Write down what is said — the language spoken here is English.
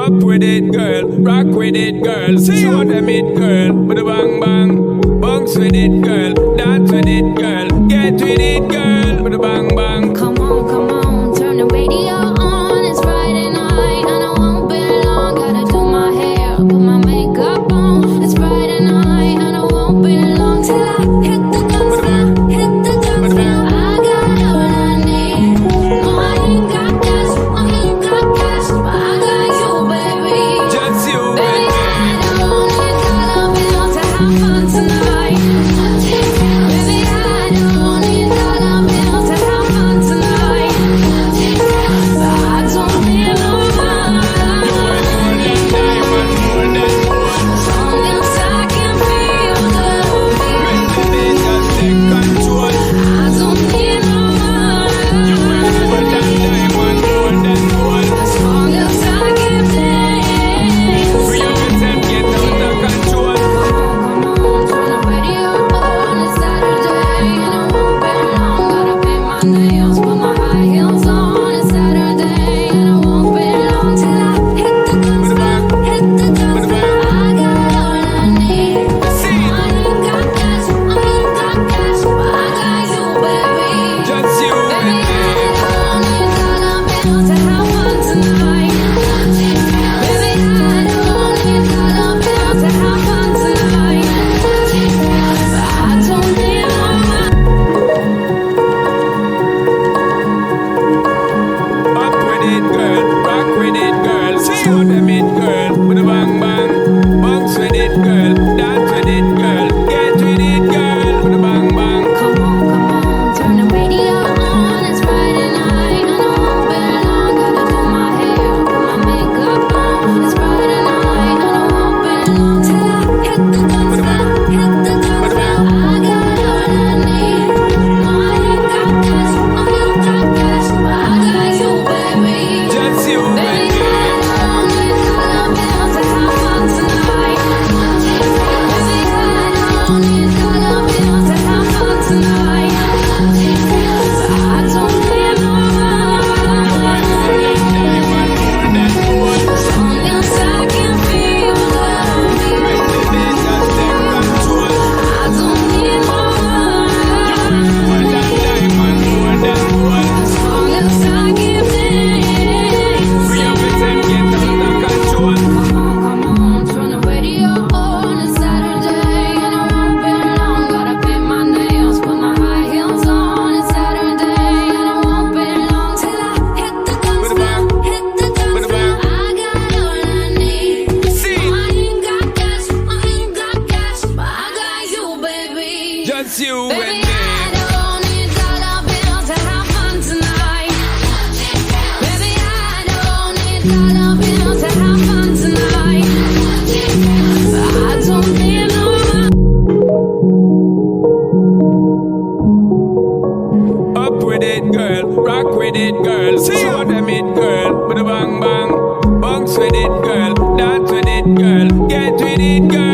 Up with it, girl. Rock with it, girl. Show them it, girl. With a bang bang. Bounce with it, girl. Dance with it, girl. Get with it, girl. With a bang bang. Come on, turn the radio on. It's Friday night and I won't be long. Gotta do my hair, put my makeup on. It's Friday night and I won't be long till I hit the dance floor, hit the dance floor. I got all I need. No, I ain't got cash, but I got you, baby. Just you, Baby, I don't need dollar bills to have fun tonight. Baby, I don't need dollar bills to have fun tonight. But I don't need no money. As long as I can feel the beat. control. I don't need no money. As long as I can dance. Free yourself, get out of control. Come on, turn the radio on. It's Saturday and I won't be long. Gotta paint my nails, put my high heels on. It's Saturday and I won't be long till I hit the dance floor, hit the dance floor. I got all I need. I ain't got cash, but I got you, baby. Just you, Baby, I don't need dollar bills to have fun tonight. Baby, I don't need dollar bills to have fun tonight. But I don't need no money. Up with it, girl. Rock with it, girl. Show them it, girl. With a bang bang. Bounce with it, girl. Dance with it, girl. Get with it, girl. With a bang bang. Come on, turn the radio on. It's Friday night and I won't be long. Gotta do my hair, put my makeup on. It's Friday night and I won't be long till I hit the dance floor, hit the dance floor. I got all I need. No, I ain't got cash, but I got you, baby. Just you, Baby, baby. I don't need dollar bills to have fun tonight. Baby, I don't need dollar bills to have fun tonight. But I don't need no money. As long as I can feel the beat. I don't need no money. As long as I can dance. Come on, turn the radio on. It's Saturday and I won't be long. Gotta paint my nails, put my high heels on. It's Saturday and I won't be long till I hit the dance floor, hit the dance floor. I got all I need. No, I ain't got cash, but I got you, baby. Just you, Baby, baby. I don't need dollar bills to have fun tonight. Baby, I don't need dollar bills to have fun tonight. But I don't need no money. Up with it, girl. Rock with it, girl. Show them it, girl. With a bang bang. Bounce with it, girl. Dance with it, girl. Get with it, girl.